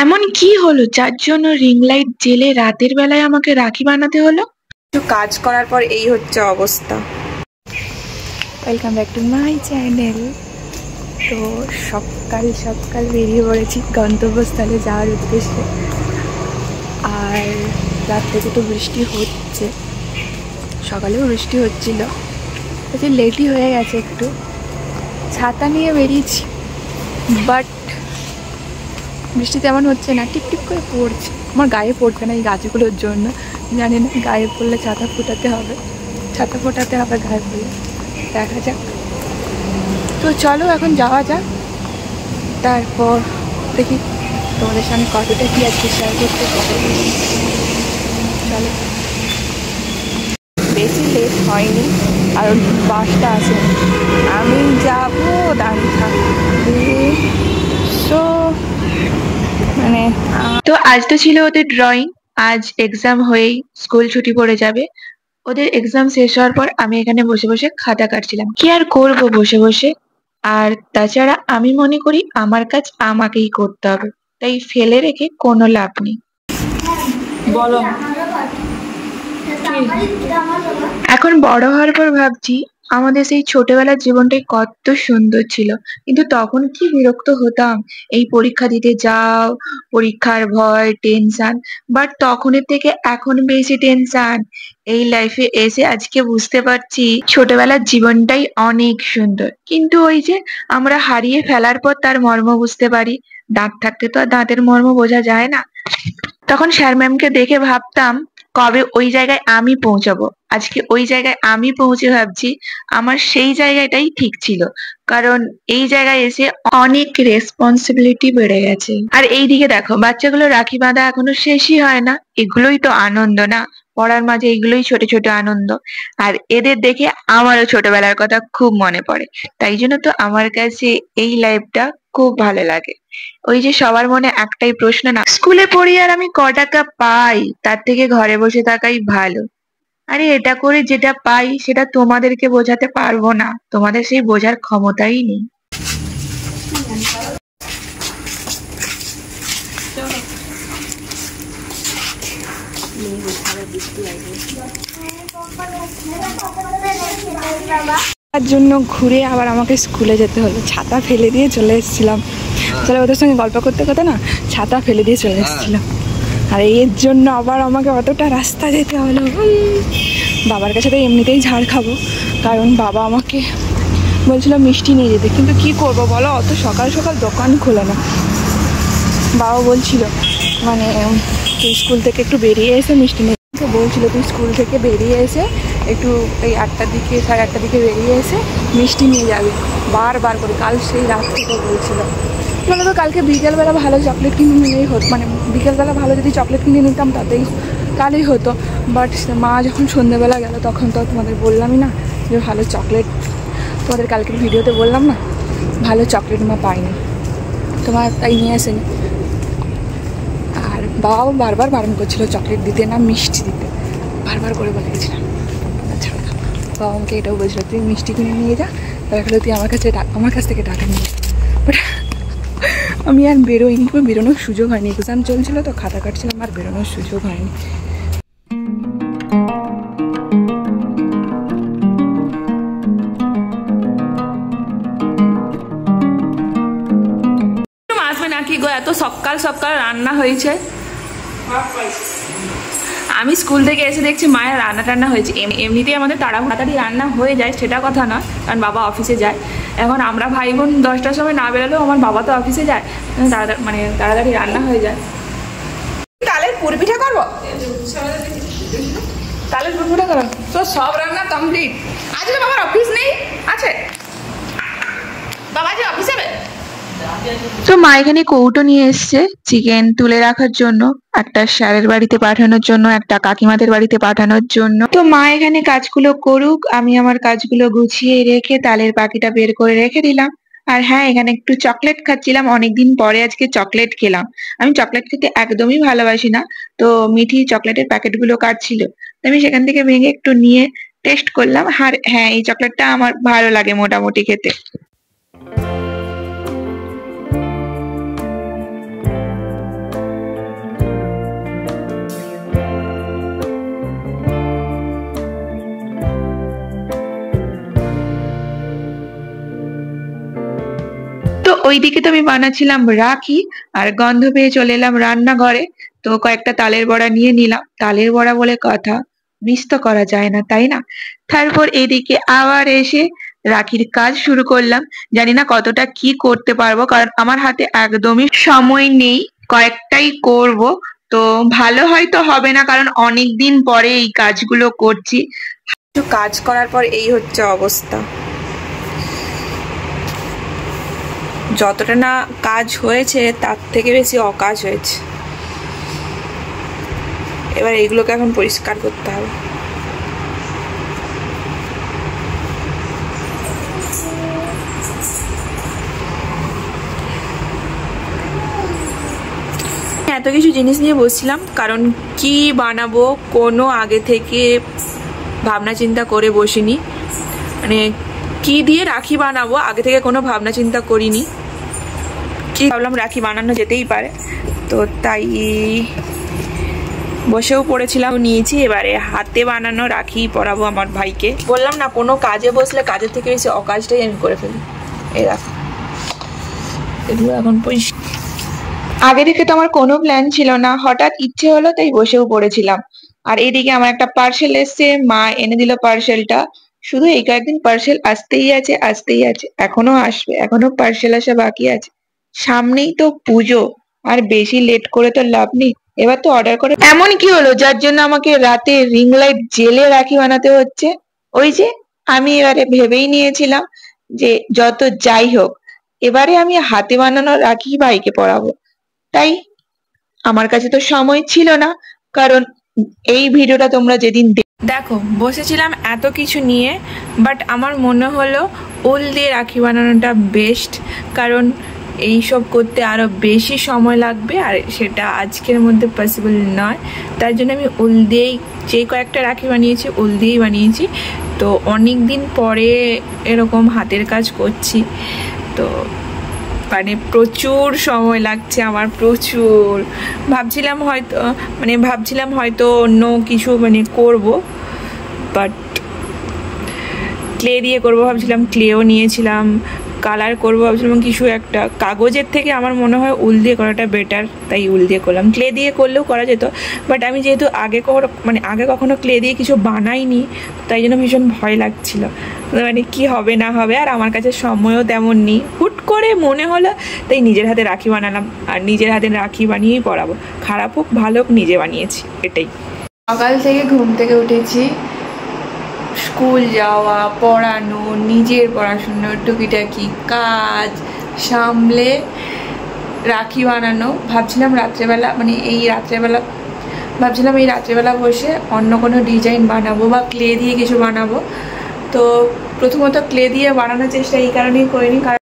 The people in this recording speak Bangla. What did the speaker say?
এমন কি হলো যার জন্য রিং লাইট জেলে রাতের বেলায় আমাকে রাখি বানাতে হলো? একটু কাজ করার পর এই হচ্ছে অবস্থা। Welcome back to my channel. তো সকাল সকাল বেরিয়ে পড়েছি গন্তব্যস্থলে যাওয়ার উদ্দেশ্যে। আর রাত থেকে তো বৃষ্টি হচ্ছে, সকালেও বৃষ্টি হচ্ছিল, আজকে লেটই হয়ে গেছে একটু। ছাতা নিয়ে বেরিয়েছি, বাট বৃষ্টি তেমন হচ্ছে না, টিপ টিপ করে পড়ছে। আমার গায়ে পড়ছে না এই গাছগুলোর জন্য, জানি না গায়ে পড়লে ছাতা ফোটাতে হবে, ছাতা ফোটাতে হবে গায়ে পড়লে, দেখা যাক। তো চলো এখন যাওয়া যাক, তারপর দেখি তোমাদের সঙ্গে কতটা কি আজকে শেয়ার করতে পারবো। চলো, বেশি লেট হয়নি, আর বাসটা আছে, আমি যাবো দাঁড়িয়ে থাকতে। তো মানে তো আজ তো ছিল ওদের ড্রয়িং, আজ এক্সাম হয়েই স্কুল ছুটি পড়ে যাবে। ওদের এক্সাম শেষ হওয়ার পর আমি এখানে বসে বসে খাতা কাটছিলাম, কি আর করবো বসে বসে। আর তাছাড়া আমি মনে করি আমার কাজ আমাকেই করতে হবে, তাই ফেলে রেখে কোনো লাভ নেই। বলো, এখন বড় হওয়ার পর ভাবছি আমাদের সেই ছোটবেলার জীবনটাই কত সুন্দর ছিল, কিন্তু তখন কি বিরক্ত হতাম, এই পরীক্ষা দিতে যাও, পরীক্ষার ভয়, টেনশন। বাট তখনের থেকে এখন বেশি টেনশন। এই লাইফে এসে আজকে বুঝতে পারছি ছোটবেলার জীবনটাই অনেক সুন্দর, কিন্তু ওই যে আমরা হারিয়ে ফেলার পর তার মর্ম বুঝতে পারি। দাঁত থাকতে তো আর দাঁতের মর্ম বোঝা যায় না। তখন স্যার ম্যামকে দেখে ভাবতাম কবে ওই জায়গায় আমি পৌঁছাবো। আজকে ওই জায়গায় আমি পৌঁছে ভাবছি আমার সেই জায়গাটাই ঠিক ছিল, কারণ এই জায়গায় এসে অনেক রেসপন্সিবিলিটি বেড়ে গেছে। আর এইদিকে দেখো বাচ্চাগুলো রাখি বাঁধা এখনো শেষই হয় না, এগুলোই তো আনন্দ না, পড়ার মাঝে এগুলোই ছোট ছোট আনন্দ। আর এদের দেখে আমারও ছোটবেলার কথা খুব মনে পড়ে, তাই জন্য তো আমার কাছে এই লাইফটা খুব ভালো লাগে। ওই যে সবার মনে একটাই প্রশ্ন না, স্কুলে পড়ি আর আমি ক টাকা পাই, তার থেকে ঘরে বসে থাকাই ভালো। আরে এটা করে যেটা পাই সেটা তোমাদেরকে বোঝাতে পারবো না, তোমাদের সেই বোঝার ক্ষমতাই নেই। তার জন্য ঘুরে আবার আমাকে স্কুলে যেতে হলো, ছাতা ফেলে দিয়ে চলে এসেছিলাম। চলে ওদের সঙ্গে গল্প করতে করতে না ছাতা ফেলে দিয়ে চলে এসেছিলাম, আর এর জন্য আবার আমাকে অতটা রাস্তা যেতে হলো। বাবার কাছে তো এমনিতেই ঝাড় খাবো, কারণ বাবা আমাকে বলছিল মিষ্টি নিয়ে যেতে, কিন্তু কি করব বলো, অত সকাল সকাল দোকান খোলে না। বাবা বলছিল মানে তুই স্কুল থেকে একটু বেরিয়ে এসে মিষ্টি নিয়ে বলছিল, তুই স্কুল থেকে বেরিয়ে এসে একটু এই 8টার দিকে 8:30 দিকে বেরিয়ে এসে মিষ্টি নিয়ে যাবে, বারবার করে কাল সেই রাত থেকে বলছিল। মানে তো কালকে বিকেলবেলা ভালো চকলেট কিনে নিলেই হতো, মানে বিকেলবেলা ভালো যদি চকলেট কিনে নিতাম তাতেই তাহলেই হতো। বাট মা যখন সন্ধ্যেবেলা গেল তখন তো তোমাদের বললামই না যে ভালো চকলেট, তোমাদের কালকের ভিডিওতে বললাম না ভালো চকলেট মা পাইনি, তোমার তাই নিয়ে আসেনি। আর বাবাও বারবার বারণ করছিল চকলেট দিতে না মিষ্টি দিতে, বারবার করে বলে গেছিলাম ছাড়া। বাবা আমাকে এটাও বলছিল তুই মিষ্টি কিনে নিয়ে যা, তারপরে তুই আমার কাছ থেকে টাকা নিয়ে। বাট আমি আর বেরোইনি, বেরোনোর সুযোগ হয়নি, এক্সাম চলছিল তো খাতা কাটছিলাম, আর বেরোনোর সুযোগ হয়নি। আসবে নাকি গো, এত সকাল সকাল রান্না হয়েছে। আমি স্কুল থেকে এসে দেখছি মায়ের রান্না টান্না হয়েছে। এমনিতেই আমাদের তাড়াতাড়ি রান্না হয়ে যায় সেটা কথা নয়, কারণ বাবা অফিসে যায়। এখন আমরা ভাই বোন 10টার সময় না বেরোলেও আমার বাবা তো অফিসে যায়, তাড়াতাড়ি রান্না হয়ে যায়। তালের পুর পিঠা করবো, তালের পুর পিঠা করো তো, সব রান্না কমপ্লিট। আজকে বাবার অফিস নেই, আছে বাবা যে অফিস যাবে। তো মা এখানে কৌটো নিয়ে এসছে চিকেন তুলে রাখার জন্য, একটা স্যারের বাড়িতে পাঠানোর জন্য, একটা কাকিমাদের বাড়িতে পাঠানোর জন্য। তো মা এখানে কাজগুলো করুক, আমি আমার কাজগুলো গুছিয়ে রেখে তালের পাখিটা বের করে রেখে দিলাম। আর হ্যাঁ, এখানে একটু চকলেট খাচ্ছিলাম, অনেকদিন পরে আজকে চকলেট খেলাম। আমি চকলেট খেতে একদমই ভালোবাসি না, তো মিঠি চকলেটের প্যাকেটগুলো কাটছিল, আমি সেখান থেকে ভেঙে একটু নিয়ে টেস্ট করলাম। আর হ্যাঁ, এই চকলেটটা আমার ভালো লাগে মোটামুটি খেতে। ওইদিকে তো আমি বানাচ্ছিলাম রাখি, আর গন্ধ পেয়ে চলে এলাম রান্নাঘরে। তো কয়েকটা তালের বড়া নিয়ে নিলাম, তালের বড়া বলে কথা, মিস তো করা যায় না, তাই না? তারপর এদিকে আবার এসে রাখির কাজ শুরু করলাম। জানি না কতটা কি করতে পারবো, কারণ আমার হাতে একদমই সময় নেই, কয়েকটাই করব। তো ভালো হয়তো হবে না, কারণ অনেক দিন পরে এই কাজগুলো করছি। একটু কাজ করার পর এই হচ্ছে অবস্থা। যতটা না কাজ হয়েছে তার থেকে বেশি অকাজ হয়েছে। এবার এইগুলোকে এখন পরিষ্কার করতে হবে। এত কিছু জিনিস নিয়ে বসছিলাম, কারণ কি বানাবো কোনো আগে থেকে ভাবনা চিন্তা করে বসিনি। মানে কি দিয়ে রাখি বানাবো আগে থেকে কোনো ভাবনা চিন্তা করিনি। কি ভাবলাম রাখি বানানো যেতেই পারে, তো তাই বসেও পড়েছিলাম, নিয়েছি। এবারে হাতে বানানো রাখি পরাবো আমার ভাইকে। বললাম না, কোনো কাজে বসলে কাজের থেকে বেশি অকাজটাই আমি করে ফেলি। এই রাখো, এগুলো এখন আগে থেকে তো আমার কোনো প্ল্যান ছিল না, হঠাৎ ইচ্ছে হলো তাই বসেও পড়েছিলাম। আর এইদিকে আমার একটা পার্সেল এসছে, মা এনে দিল পার্সেলটা। শুধু এই কয়েকদিন পার্সেল আসতেই আছে আসতেই আছে, এখনো আসবে, এখনো পার্সেল আসা বাকি আছে। সামনেই তো পুজো, আর বেশি লেট করে তো লাভ নেই। এবার তো অর্ডার করে। এমন কি হলো যার জন্য আমাকে রাতে রিং লাইট জেলে রাখি বানাতে হচ্ছে? ওই যে আমি এবারে ভেবেই নিয়েছিলাম যে যত যাই হোক, এবারে আমি হাতে বানানো রাখি ভাইকে পরাবো। তাই আমার কাছে তো সময় ছিল না, কারণ এই ভিডিওটা তোমরা যেদিন দেখো বসেছিলাম এত কিছু নিয়ে, বাট আমার মনে হলো উল দিয়ে রাখি বানানোটা বেস্ট, কারণ এইসব করতে আরও বেশি সময় লাগবে, আর সেটা আজকের মধ্যে পসিবল নয়। তার জন্য আমি উল দিয়েই যে কয়েকটা রাখি বানিয়েছি উল দিয়েই বানিয়েছি। তো অনেক দিন পরে এরকম হাতের কাজ করছি, তো মানে প্রচুর সময় লাগছে আমার, প্রচুর। ভাবছিলাম হয়তো অন্য কিছু করব, বাট ক্লে দিয়ে করব ভাবছিলাম। ক্লেও নিয়েছিলাম, কালার করবো ভাবছিলাম কিছু একটা। কাগজের থেকে আমার মনে হয় উল দিয়ে করাটা বেটার, তাই উল দিয়ে করলাম। ক্লে দিয়ে করলেও করা যেত, বাট আমি যেহেতু আগে কখনো ক্লে দিয়ে কিছু বানাইনি, তাই জন্য ভীষণ ভয় লাগছিল কি হবে না হবে। আর আমার কাছে সময়ও তেমন নেই, হুট করে মনে হলো তাই নিজের হাতে রাখি বানালাম, আর নিজের হাতে রাখি বানিয়েই পরাবো। খারাপ হোক ভালো হোক নিজে বানিয়েছি, এটাই। সকাল থেকে ঘুম থেকে উঠেছি, স্কুল যাওয়া, পড়ানো, নিজের পড়াশুনো, টুকিটাকি কাজ সামলে রাখি বানানো। ভাবছিলাম এই রাত্রেবেলা বসে অন্য কোনো ডিজাইন বানাবো বা ক্লে দিয়ে কিছু বানাবো। তো প্রথমত ক্লে দিয়ে বানানোর চেষ্টা এই কারণেই করিনি, কারণ